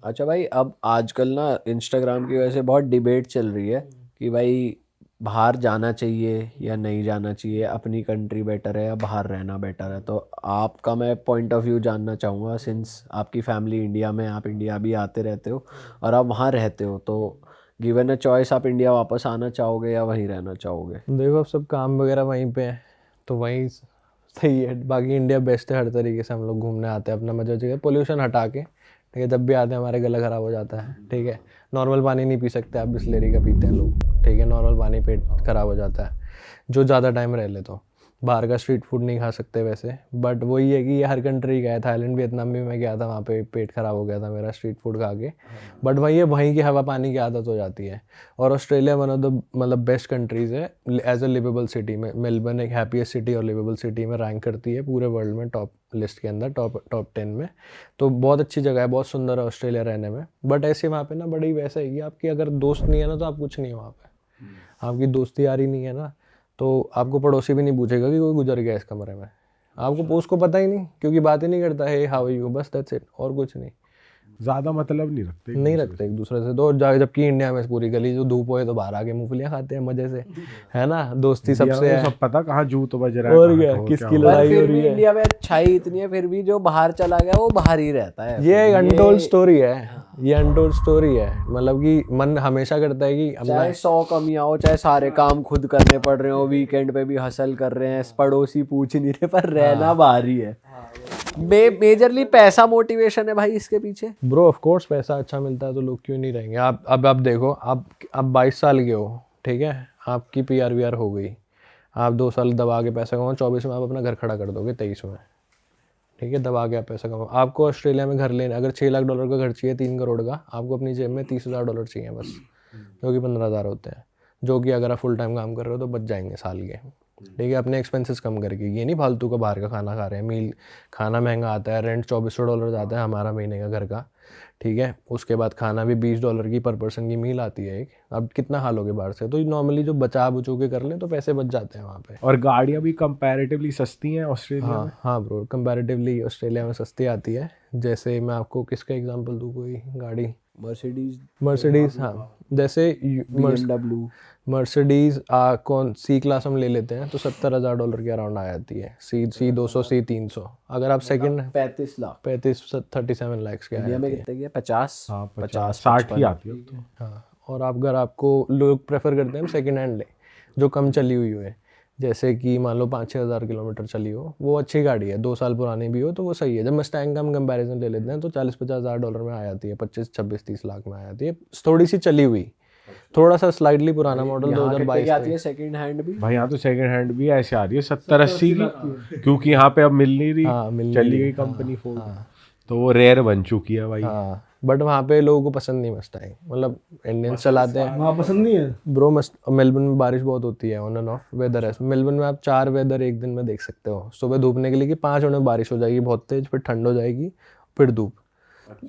अच्छा भाई, अब आजकल ना इंस्टाग्राम की वजह से बहुत डिबेट चल रही है कि भाई बाहर जाना चाहिए या नहीं जाना चाहिए, अपनी कंट्री बेटर है या बाहर रहना बेटर है। तो आपका मैं पॉइंट ऑफ व्यू जानना चाहूँगा, सिंस आपकी फैमिली इंडिया में, आप इंडिया भी आते रहते हो और आप वहाँ रहते हो, तो गिवन अ चॉइस आप इंडिया वापस आना चाहोगे या वहीं रहना चाहोगे? देखो अब सब काम वगैरह वहीं पे है तो वहीं सही है। बाकी इंडिया बेस्ट है, हर तरीके से हम लोग घूमने आते हैं, अपना मजा जगह पोल्यूशन हटा के। ठीक है, जब भी आते हैं हमारे गला ख़राब हो जाता है। ठीक है, नॉर्मल पानी नहीं पी सकते, आप बिस्लेरी का पीते हैं लोग। ठीक है, नॉर्मल पानी पेट ख़राब हो जाता है जो ज़्यादा टाइम रह ले तो। बाहर का स्ट्रीट फूड नहीं खा सकते वैसे, बट वही है कि ये हर कंट्री का है। थाईलैंड वियतनाम भी मैं गया था, वहाँ पे पेट ख़राब हो गया था मेरा स्ट्रीट फूड खा के। बट वही है, वहीं की हवा पानी की आदत हो जाती है। और ऑस्ट्रेलिया वन ऑफ द मतलब बेस्ट कंट्रीज़ है एज अ लिवेबल सिटी में। मेलबर्न एक हैप्पीएस्ट सिटी और लिवेबल सिटी में रैंक करती है पूरे वर्ल्ड में, टॉप लिस्ट के अंदर, टॉप 10 में। तो बहुत अच्छी जगह है, बहुत सुंदर है ऑस्ट्रेलिया रहने में। बट ऐसे वहाँ पे ना बड़ी वैसा है कि आपकी अगर दोस्त नहीं है ना तो आप कुछ नहीं हो वहाँ पे। आपकी दोस्ती यारी नहीं है ना, तो आपको पड़ोसी भी नहीं पूछेगा कि कोई गुजर गया इस कमरे में। आपको उसको पता ही नहीं, क्योंकि बात ही नहीं करता है हाउ यू, बस दैट्स इट, और कुछ नहीं। ज़्यादा मतलब नहीं रखते एक नहीं दूसरे रखते से। एक दूसरे से तो जबकि इंडिया में पूरी गली जो धूप होए तो बाहर आके मूंगफलियां खाते हैं मजे से, है ना, दोस्ती इंडिया में सबसे तो है। सब पता कहाँ जूत बज रहा है, और कहाँ क्या, कहाँ क्या किसकी हो पर रहा लड़ाई हो फिर रही भी है। इंडिया में अच्छाई इतनी है, फिर भी जो बाहर चला गया वो बाहर ही रहता है। ये एक फिर अनटोल्ड ये स्टोरी है, ये अनटोल्ड स्टोरी है। मतलब कि मन हमेशा करता है कि अपना। चाहे 100 कमियां हो, चाहे सारे काम खुद करने पड़ रहे हो, वीकेंड पे भी हसल कर रहे हैं, पड़ोसी पूछ नहीं रहे, पर रहना बाहर ही है। मेजरली पैसा मोटिवेशन है भाई इसके पीछे। ब्रो ऑफ कोर्स पैसा अच्छा मिलता है तो लोग क्यों नहीं रहेंगे। आप देखो, आप 22 साल के हो, ठीक है, आपकी पीआर वीआर हो गई, आप 2 साल दबा के पैसा कमाओ, 24 में आप अपना घर खड़ा कर दोगे, 23 में। ठीक है, दबा के आप पैसा कमाओ। आपको ऑस्ट्रेलिया में घर लेना, अगर $6 लाख का घर चाहिए, 3 करोड़ का, आपको अपनी जेब में $30,000 चाहिए बस, जो कि 15,000 होते हैं। जो कि अगर आप फुल टाइम काम कर रहे हो तो बच जाएंगे साल के। ठीक है, अपने एक्सपेंसेस कम करके। ये नहीं फालतू का बाहर का खाना खा रहे हैं, मील खाना महंगा आता है, रेंट $2,400 आता है हमारा महीने का घर का। ठीक है, उसके बाद खाना भी $20 की पर पर्सन की मील आती है एक। अब कितना खा लोगे बाहर से, तो नॉर्मली जो बचा बुचू के कर ले तो पैसे बच जाते हैं वहाँ पे। और गाड़ियाँ भी कंपैरेटिवली सस्ती हैं ऑस्ट्रेलिया में। हाँ हाँ ब्रो, कंपैरेटिवली ऑस्ट्रेलिया में सस्ती आती है। जैसे मैं आपको किसका एग्जांपल दूँ, कोई गाड़ी, मर्सिडीज, मर्सिडीज, हाँ, जैसे BMW। मर्सिडीज कौन सी क्लास हम ले लेते हैं तो $70,000 के अराउंड आ जाती है। सी 200, सी 300, अगर आप सेकंड 35 लाख। 37 के आ इंडिया में जाती है। कितने की है? 50, हाँ 50 50 60 ही 55। आती है अब तो। हाँ, और आप अगर आपको लोग प्रेफर करते हैं हम सेकंड हैंड ले, जो कम चली हुई है, जैसे कि मान लो 5-6 हज़ार किलोमीटर चली हो, वो अच्छी गाड़ी है, 2 साल पुरानी भी हो तो वो सही है। जब मस्टैंग का हम कंपैरिजन ले लेते हैं तो 40-50 हज़ार डॉलर में आ जाती है, 25-26-30 लाख में आ जाती है, थोड़ी सी चली हुई, थोड़ा सा स्लाइडली पुराना मॉडल यहाँ कितने की 2022 आती है तक। सेकंड हैंड भी? भाई यहाँ तो सेकंड हैंड भी ऐसे आ रही है 70-80 की, क्योंकि यहाँ पे अब मिल नहीं रही, हाँ मिल नहीं चली रही, गई हाँ कंपनी फोर्ड, हाँ तो वो रेयर बन चुकी है भाई। हाँ। बट वहाँ पे लोगों को पसंद नहीं मस्टैंग, मतलब इंडियंस चलाते हैं। वहाँ पसंद नहीं है। ब्रो मस्ट मेलबर्न में बारिश बहुत होती है, ऑन एंड ऑफ वेदर है मेलबर्न में। आप 4 वेदर एक दिन में देख सकते हो। सुबह धूप निकलेगी, कि 5 मिनट में बारिश हो जाएगी बहुत तेज, फिर ठंड हो जाएगी, फिर धूप,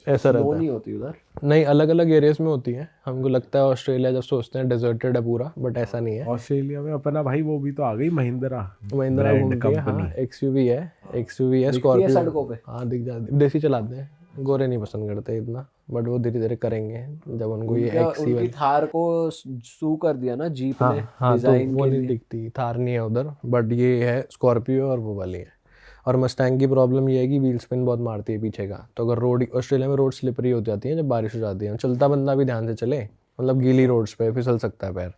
ऐसा स्नो रहता है। नहीं होती उधर? नहीं, अलग अलग एरियाज में होती है। हमको लगता है ऑस्ट्रेलिया जब सोचते हैं डेजर्टेड है पूरा, बट ऐसा नहीं है। ऑस्ट्रेलिया में अपना भाई वो भी तो आ गई, महिंद्रा महिंद्रा ब्रांड घूमती है, हाँ, कंपनी। एक्सयूवी है, एक्सयूवी है, दिखती है स्कॉर्पियो। सड़कों पे? हाँ दिख जाती, देसी चलाते हैं, गोरे नहीं पसंद करते इतना, बट वो धीरे धीरे करेंगे जब उनको ये एक्सी उनकी थार को सू कर दिया ना जीप हाँ ने हाँ, तो डिजाइन वो के नहीं लिए। दिखती, थार नहीं है उधर, बट ये है स्कॉर्पियो और वो वाली है। और मस्टैंग की प्रॉब्लम ये है कि व्हील स्पिन बहुत मारती है पीछे का, तो अगर रोड ऑस्ट्रेलिया में रोड स्लिपरी हो जाती है जब बारिश हो जाती है, चलता बंदा भी ध्यान से चले, मतलब गीली रोड्स पे फिसल सकता है पैर,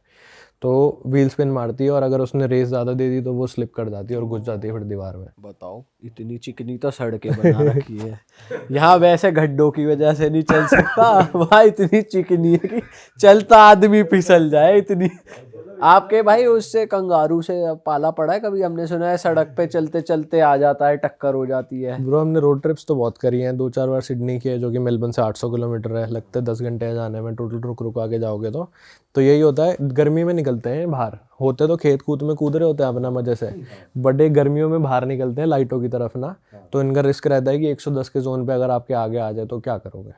तो व्हील स्पिन मारती है, और अगर उसने रेस ज़्यादा दे दी तो वो स्लिप कर जाती है और घुस जाती है फिर दीवार में। बताओ, इतनी चिकनी तो सड़कें बना रखी है। यहाँ वैसे गड्ढों की वजह से नहीं चल सकता, वहाँ इतनी चिकनी है कि चलता आदमी फिसल जाए, इतनी। आपके भाई उससे कंगारू से पाला पड़ा है कभी? हमने सुना है सड़क पे चलते चलते आ जाता है, टक्कर हो जाती है। ब्रो हमने रोड ट्रिप्स तो बहुत करी हैं, 2-4 बार सिडनी की है, जो कि मेलबर्न से 800 किलोमीटर है, लगते 10 घंटे हैं जाने में टोटल, रुक रुक आके जाओगे तो यही होता है। गर्मी में निकलते हैं बाहर, होते तो खेत कूद में कूद रहे होते हैं अपना मजे से, बड़े गर्मियों में बाहर निकलते हैं लाइटों की तरफ ना, तो इनका रिस्क रहता है कि 110 के जोन पे अगर आपके आगे आ जाए तो क्या करोगे,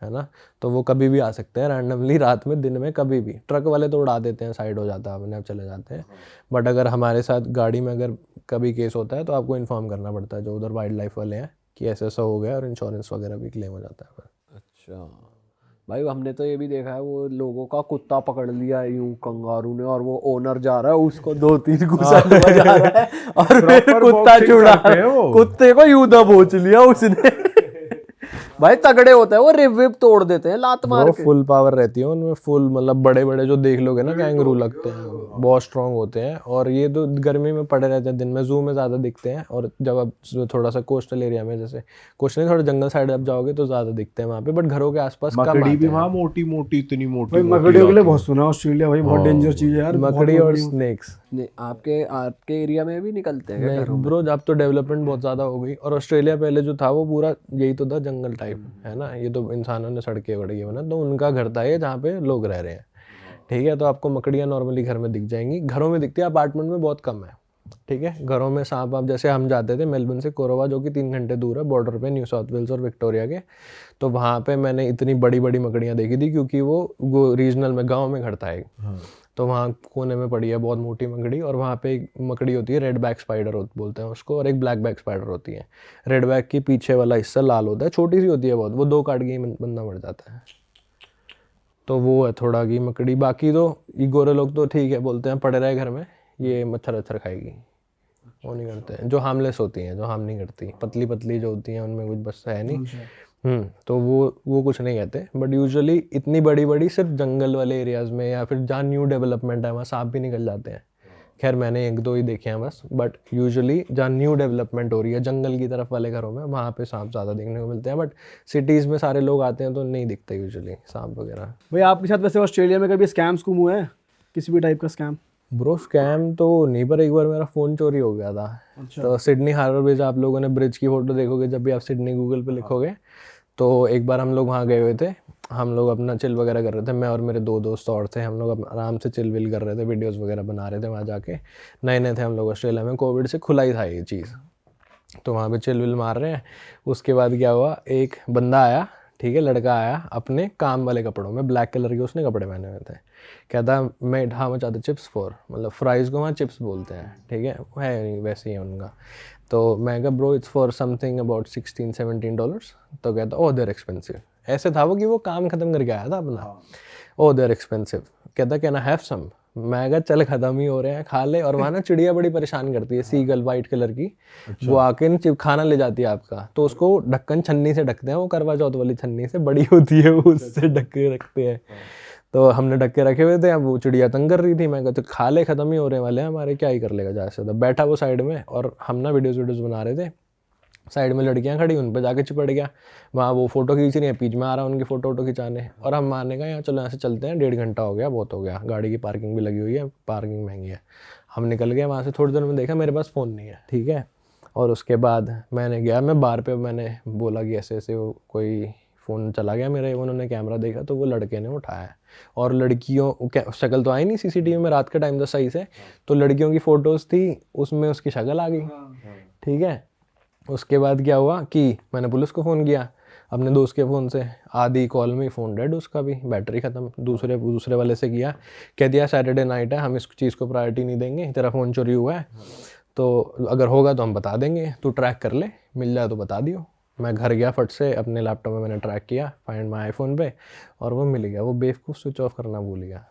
है ना। तो वो कभी भी आ सकते हैं रैंडमली, रात में, दिन में, कभी भी। ट्रक वाले तो उड़ा देते हैं, साइड हो जाता है अपने आप, चले जाते हैं। बट अगर हमारे साथ गाड़ी में अगर कभी केस होता है तो आपको इन्फॉर्म करना पड़ता है जो उधर वाइल्ड लाइफ वाले हैं कि ऐसा ऐसा हो गया, और इंश्योरेंस वगैरह भी क्लेम हो जाता है फिर। अच्छा भाई, हमने तो ये भी देखा है, वो लोगों का कुत्ता पकड़ लिया यूं कंगारू ने, और वो ओनर जा रहा है उसको 2-3 घुसन बजा रहा है और फिर Proper कुत्ता boxing छुड़ा, करते हैं वो। कुत्ते को यूं दबोच लिया उसने। भाई तगड़े होते हैं वो, रिब विब तोड़ देते हैं लात मार ब्रो के। फुल पावर रहती है उनमें, फुल मतलब बड़े बड़े जो देख लोगे ना कैंगरू लगते हैं, बहुत स्ट्रांग होते हैं। और ये तो गर्मी में पड़े रहते हैं, दिन में जू में ज़्यादा दिखते हैं, और जब आप थोड़ा सा कोस्टल एरिया में, जैसे कोस्टल थोड़ा जंगल साइड आप जाओगे तो ज़्यादा दिखते हैं वहाँ पे, बट घरों के आसपास कम मकड़ी आते भी हैं। वहाँ मोटी मोटी, इतनी मोटी भाई मोटी मकड़ियों के लिए आती बहुत है। सुना ऑस्ट्रेलिया, भाई बहुत डेंजर चीज है यार, बहुत मकड़ी और मकड़ी। स्नेक्स। नहीं, आपके आपके एरिया में भी निकलते हैं क्या नहीं घरों में? ब्रो, अब तो डेवलपमेंट बहुत ज़्यादा हो गई, और ऑस्ट्रेलिया पहले जो था वो पूरा यही तो था, जंगल टाइप है ना, ये तो इंसानों ने सड़कें वड़के बना, तो उनका घर था ये जहाँ पे लोग रह रहे हैं। ठीक है, तो आपको मकड़ियाँ नॉर्मली घर में दिख जाएंगी, घरों में दिखती है, अपार्टमेंट में बहुत कम है। ठीक है, घरों में सांप, आप जैसे हम जाते थे मेलबर्न से कोरोवा, जो कि 3 घंटे दूर है बॉर्डर पे न्यू साउथ वेल्स और विक्टोरिया के, तो वहाँ पे मैंने इतनी बड़ी बड़ी मकड़ियाँ देखी थी, क्योंकि वो रीजनल में गाँव में घर था एक, तो वहाँ कोने में पड़ी है बहुत मोटी मकड़ी, और वहाँ पे एक मकड़ी होती है रेड बैक स्पाइडर बोलते हैं उसको, और एक ब्लैक बैक स्पाइडर होती है। रेड बैक की पीछे वाला हिस्सा लाल होता है, छोटी सी होती है बहुत, वो 2 काट के ही बंदा मर जाता है। तो वो है थोड़ा की मकड़ी। बाकी तो ये गोरे लोग तो ठीक है, बोलते हैं पड़े रहे घर में, ये मच्छर वच्छर खाएगी, वो नहीं करते हैं। जो हार्मलेस होती हैं, जो हार्म नहीं करती, पतली पतली जो होती हैं, उनमें कुछ बस है नहीं। तो वो कुछ नहीं कहते, बट यूजुअली इतनी बड़ी बड़ी सिर्फ जंगल वाले एरियाज़ में, या फिर जहाँ न्यू डेवलपमेंट है वहाँ सांप भी निकल जाते हैं। खैर मैंने 1-2 ही देखे हैं बस, बट यूजुअली जहाँ न्यू डेवलपमेंट हो रही है जंगल की तरफ वाले घरों में, वहाँ पे सांप ज़्यादा देखने को मिलते हैं, बट सिटीज़ में सारे लोग आते हैं तो नहीं दिखते यूजुअली सांप वगैरह। भाई आपके साथ वैसे ऑस्ट्रेलिया में कभी स्कैम स्कूम हुआ है, किसी भी टाइप का स्कैम? ब्रो स्कैम तो नहीं, पर एक बार मेरा फ़ोन चोरी हो गया था। तो सिडनी हार्बर ब्रिज, आप लोगों ने ब्रिज की फ़ोटो देखोगे जब भी आप सिडनी गूगल पे लिखोगे, तो एक बार हम लोग वहाँ गए हुए थे, हम लोग अपना चिल वगैरह कर रहे थे, मैं और मेरे 2 दोस्त और थे, हम लोग आराम से चिल विल कर रहे थे, वीडियोस वगैरह बना रहे थे वहाँ जाके। नए नए थे हम लोग ऑस्ट्रेलिया में, कोविड से खुला ही था ये चीज़, तो वहाँ पे चिल विल मार रहे हैं। उसके बाद क्या हुआ, एक बंदा आया, ठीक है, लड़का आया अपने काम वाले कपड़ों में, ब्लैक कलर के उसने कपड़े पहने हुए थे, कहता मैं how much are the chips for, मतलब फ्राइज़ को वहाँ चिप्स बोलते हैं, ठीक है वैसे ही है उनका। तो मैं कहा bro it's for something about $16-17। तो कहता ओह देयर एक्सपेंसिव। ऐसे था वो कि वो काम ख़त्म करके आया था अपना, ओह देयर एक्सपेंसिव। कहता कैन आई हैव सम। मैं कहा चल ख़त्म ही हो रहे हैं, खा ले। और वहाँ ना चिड़िया बड़ी परेशान करती है, सीगल वाइट कलर की, वो आके न खाना ले जाती है आपका, तो उसको ढक्कन छन्नी से ढकते हैं, वो करवा चौथ वाली छन्नी से बड़ी होती है, वो उससे ढक के रखते हैं। तो हमने ढक के रखे हुए थे, अब वो चिड़िया तंग कर रही थी। मैं कहता खा ले, ख़त्म ही होने वाले हैं हमारे, क्या ही कर लेगा ज़्यादा से ज़्यादा। बैठा वो साइड में, और हम ना वीडियोज़ बना रहे थे, साइड में लड़कियां खड़ी, उन पर जाके चिपट गया। वहाँ वो फ़ोटो खींच रही है, बीच में आ रहा है उनकी फ़ोटो खिंचाने, और हम मारने का यहाँ चलो यहाँ से चलते हैं, 1.5 घंटा हो गया, बहुत हो गया, गाड़ी की पार्किंग भी लगी हुई है, पार्किंग महंगी है। हम निकल गए वहाँ से, थोड़ी देर में देखा मेरे पास फ़ोन नहीं है, ठीक है। और उसके बाद मैंने गया, मैं बार पे मैंने बोला कि ऐसे ऐसे वो कोई फ़ोन चला गया मेरे, उन्होंने कैमरा देखा तो वो लड़के ने उठाया। और लड़कियों शक्ल तो आई नहीं सीसीटीवी में, रात के टाइम था सही से, तो लड़कियों की फ़ोटोज़ थी, उसमें उसकी शक्ल आ गई, ठीक है। उसके बाद क्या हुआ कि मैंने पुलिस को फ़ोन किया अपने दोस्त के फ़ोन से, आधी कॉल में ही फ़ोन डेड, उसका भी बैटरी ख़त्म। दूसरे वाले से किया, कह दिया सैटरडे नाइट है, हम इस चीज़ को प्रायोरिटी नहीं देंगे, तेरा फ़ोन चोरी हुआ है, तो अगर होगा तो हम बता देंगे, तू ट्रैक कर ले, मिल जाए तो बता दियो। मैं घर गया, फट से अपने लैपटॉप में मैंने ट्रैक किया, फाइंड माई आईफोन पे, और वो मिल गया। वो बेवकूफ़ स्विच ऑफ करना भूल गया।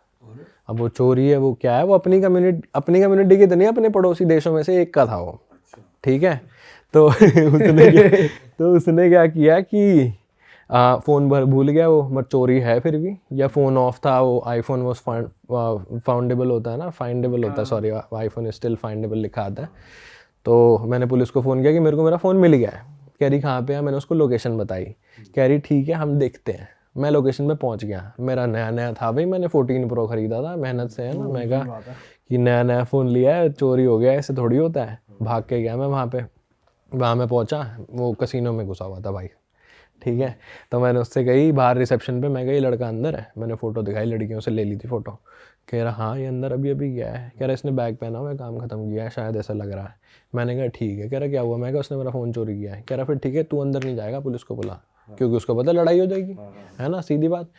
अब वो चोरी है, वो क्या है, वो अपनी कम्युनिटी की तो नहीं, अपने पड़ोसी देशों में से एक का था वो, ठीक है। तो उसने क्या किया कि फ़ोन भूल गया वो, मत चोरी है फिर भी, या फ़ोन ऑफ था, वो आईफोन वो फाउंडेबल होता है ना, फाइंडेबल होता है, सॉरी आईफोन स्टिल फाइंडेबल लिखा आता है। तो मैंने पुलिस को फ़ोन किया कि मेरे को मेरा फ़ोन मिल गया है। कह रही कहाँ पे है, मैंने उसको लोकेशन बताई, कह रही ठीक है हम देखते हैं। मैं लोकेशन पे पहुँच गया, मेरा नया था भाई, मैंने 14 प्रो ख़रीदा था, मेहनत से है ना। मैं कहा कि नया फ़ोन लिया है, चोरी हो गया, ऐसे थोड़ी होता है। भाग के गया मैं वहाँ पे, वहाँ मैं पहुँचा, वो कसिनो में घुसा हुआ था भाई, ठीक है। तो मैंने उससे कही बाहर रिसेप्शन पे, मैं कही लड़का अंदर है, मैंने फ़ोटो दिखाई, लड़कियों से ले ली थी फ़ोटो। कह रहा हाँ ये अंदर अभी गया है। कह रहा इसने बैग पहना हुआ है, काम ख़त्म किया है शायद, ऐसा लग रहा है। मैंने कहा ठीक है। कह रहा क्या हुआ, मैं कहा उसने मेरा फ़ोन चोरी किया है। कह रहा फिर ठीक है, तू अंदर नहीं जाएगा, पुलिस को बुला, क्योंकि उसको पता लड़ाई हो जाएगी, है ना, सीधी बात।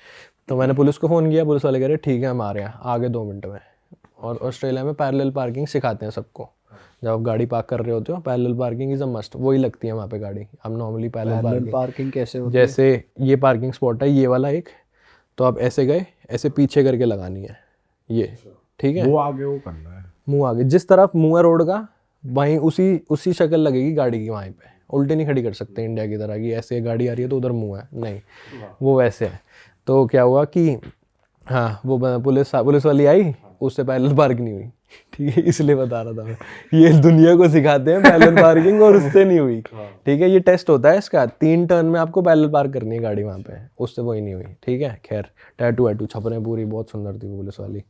तो मैंने पुलिस को फ़ोन किया, पुलिस वाले कह रहे ठीक है हम आ रहे हैं, आगे 2 मिनट में। और ऑस्ट्रेलिया में पैरेलल पार्किंग सिखाते हैं सबको, जब आप गाड़ी पार्क कर रहे होते हो parallel parking is a must, वही लगती है वहाँ पे गाड़ी। आप नॉर्मली पैरेलल पार्किंग, पार्किंग कैसे होती है? जैसे ये पार्किंग स्पॉट है ये वाला एक, तो आप ऐसे गए, ऐसे पीछे करके लगानी है ये, ठीक है, वो आगे वो करना है। मुंह आगे, जिस तरफ मुंह है रोड का वहीं उसी शक्ल लगेगी गाड़ी की वहीं पे। उल्टे नहीं खड़ी कर सकते इंडिया की तरह कि ऐसे गाड़ी आ रही है तो उधर मुंह है, नहीं, वो वैसे है। तो क्या हुआ कि हाँ वो पुलिस वाली आई, उससे पैरेलल पार्क नहीं हुई, ठीक है, इसलिए बता रहा था मैं, ये दुनिया को सिखाते हैं पैरेलल पार्किंग और उससे नहीं हुई, ठीक है, ये टेस्ट होता है इसका, 3 टर्न में आपको पैरेलल पार्क करनी है गाड़ी वहाँ पे, उससे वही नहीं हुई, ठीक है। खैर टैटू छप रहे पूरी, बहुत सुंदर थी वो पुलिस वाली।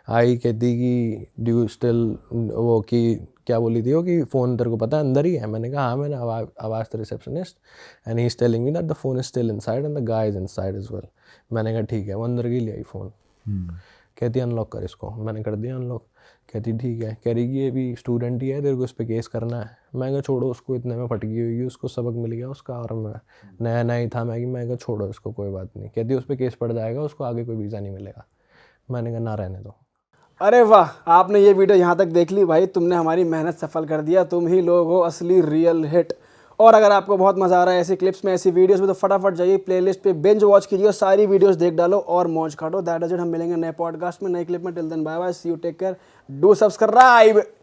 आई कहती कि ड्यू स्टिल, वो कि क्या बोली थी वो कि फ़ोन तेरे को पता है अंदर ही है। मैंने कहा हाँ, मैंने आवाज़ the receptionist and he is telling me that the phone is still inside and the guy is inside as well. मैंने कहा ठीक है, वो अंदर की ले आई फ़ोन। कहती अनलॉक कर इसको, मैंने कर दिया अनलॉक। कहती ठीक है, कह रही कि ये भी स्टूडेंट ही है, तेरे को इस पर केस करना है। मैं कहा छोड़ो उसको, इतने में फट गई हुई, उसको सबक मिल गया उसका, और मैं नया नया ही था मैं कहा छोड़ो इसको, कोई बात नहीं। कहती उस पर केस पड़ जाएगा, उसको आगे कोई वीज़ा नहीं मिलेगा। मैंने कहा ना रहने दो। अरे वाह, आपने ये वीडियो यहाँ तक देख ली भाई, तुमने हमारी मेहनत सफल कर दिया, तुम ही लोग हो असली रियल हिट। और अगर आपको बहुत मज़ा आ रहा है ऐसी क्लिप्स में, ऐसी वीडियोस में, तो फटाफट जाइए प्लेलिस्ट पे, बिंज वॉच कीजिए और सारी वीडियोस देख डालो और मौज काटो। दैट इज इट, हम मिलेंगे नए पॉडकास्ट में, नए क्लिप में। Till then bye bye, see you, take care, do subscribe.